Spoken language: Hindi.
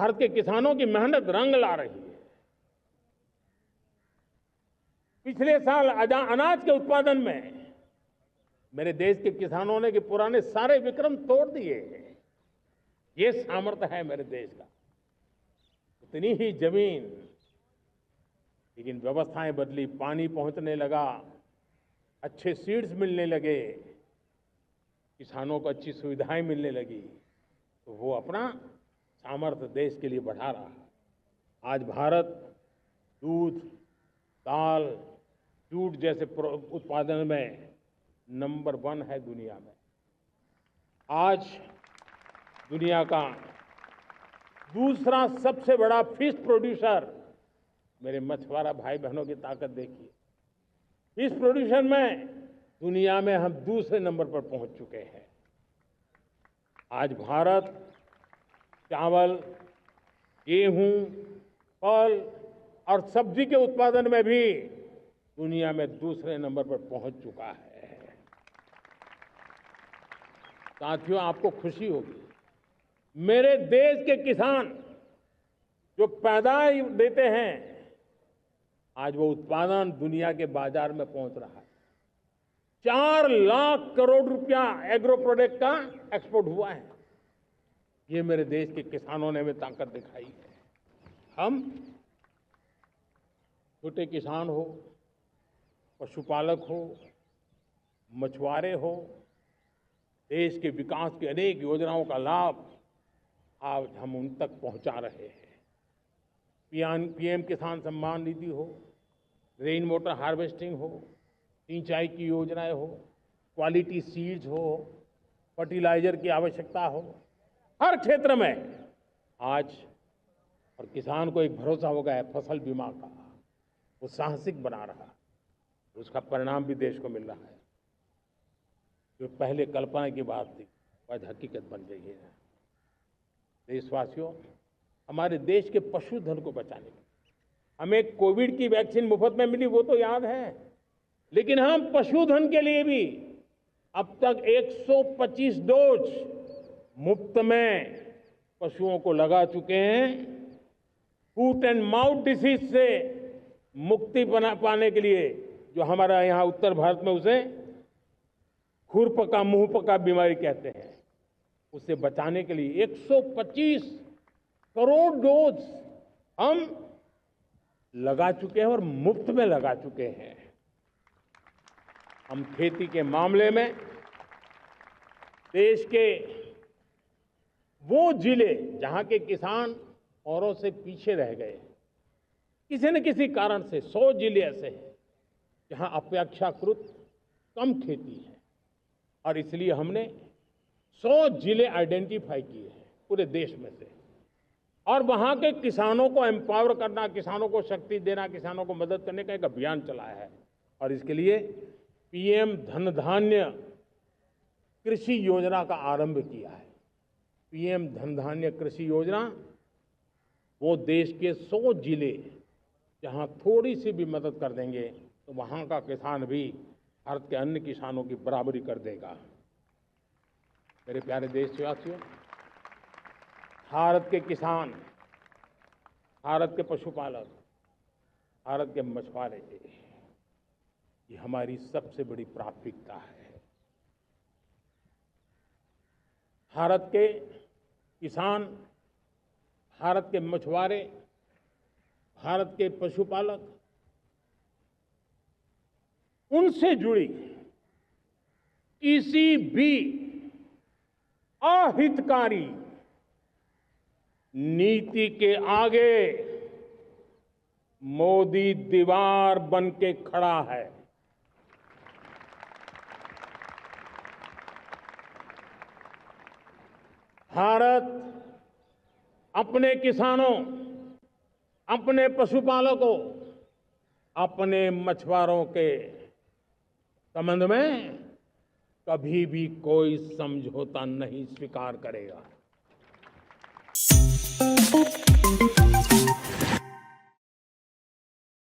भारत के किसानों की मेहनत रंग ला रही है। पिछले साल अनाज के उत्पादन में मेरे देश के किसानों ने कि पुराने सारे विक्रम तोड़ दिए हैं। ये सामर्थ्य है मेरे देश का। उतनी ही जमीन, लेकिन व्यवस्थाएं बदली, पानी पहुंचने लगा, अच्छे सीड्स मिलने लगे, किसानों को अच्छी सुविधाएं मिलने लगी, तो वो अपना सामर्थ्य देश के लिए बढ़ा रहा है। आज भारत दूध, दाल, जूट जैसे उत्पादन में नंबर 1 है दुनिया में। आज दुनिया का दूसरा सबसे बड़ा फिश प्रोड्यूसर, मेरे मछुआरा भाई बहनों की ताकत देखिए। फिश प्रोड्यूसर में दुनिया में हम दूसरे नंबर पर पहुंच चुके हैं। आज भारत चावल, गेहूं, फल और सब्जी के उत्पादन में भी दुनिया में दूसरे नंबर पर पहुंच चुका है। साथियों, आपको खुशी होगी, मेरे देश के किसान जो पैदावार देते हैं, आज वो उत्पादन दुनिया के बाजार में पहुंच रहा है। 4 लाख करोड़ रुपया एग्रो प्रोडक्ट का एक्सपोर्ट हुआ है। ये मेरे देश के किसानों ने हमें ताकत दिखाई है। हम छोटे किसान हो, पशुपालक हो, मछुआरे हो, देश के विकास की अनेक योजनाओं का लाभ आज हम उन तक पहुंचा रहे हैं। पीएम किसान सम्मान निधि हो, रेन वाटर हार्वेस्टिंग हो, सिंचाई की योजनाएं हो, क्वालिटी सीड्स हो, फर्टिलाइजर की आवश्यकता हो, हर क्षेत्र में आज और किसान को एक भरोसा हो गया है फसल बीमा का। वो साहसिक बना रहा है, उसका परिणाम भी देश को मिल रहा है। जो पहले कल्पना की बात थी, आज हकीकत बन गई है। देशवासियों, हमारे देश के पशुधन को बचाने के हमें कोविड की वैक्सीन मुफ्त में मिली, वो तो याद है, लेकिन हम पशुधन के लिए भी अब तक 125 डोज मुफ्त में पशुओं को लगा चुके हैं। फूट एंड माउथ डिसीज से मुक्ति पाने के लिए, जो हमारा यहाँ उत्तर भारत में उसे खुरपका मुंहपका बीमारी कहते हैं, उसे बचाने के लिए 125 करोड़ डोज हम लगा चुके हैं और मुफ्त में लगा चुके हैं। हम खेती के मामले में देश के वो जिले जहां के किसान औरों से पीछे रह गए, किसी न किसी कारण से 100 जिले ऐसे हैं जहां अपेक्षाकृत कम खेती है, और इसलिए हमने 100 जिले आइडेंटिफाई किए हैं पूरे देश में से, और वहां के किसानों को एम्पावर करना, किसानों को शक्ति देना, किसानों को मदद करने का एक अभियान चलाया है। और इसके लिए पीएम धन धान्य कृषि योजना का आरंभ किया है। पीएम धन धान्य कृषि योजना वो देश के 100 जिले जहां थोड़ी सी भी मदद कर देंगे तो वहां का किसान भी भारत के अन्य किसानों की बराबरी कर देगा। मेरे प्यारे देशवासियों, भारत के किसान, भारत के पशुपालक, भारत के मछुआरे, ये हमारी सबसे बड़ी प्राथमिकता है। भारत के किसान, भारत के मछुआरे, भारत के पशुपालक, उनसे जुड़ी किसी भी अहितकारी नीति के आगे मोदी दीवार बन के खड़ा है। भारत अपने किसानों, अपने पशुपालकों, अपने मछुआरों के संबंध में कभी भी कोई समझौता नहीं स्वीकार करेगा।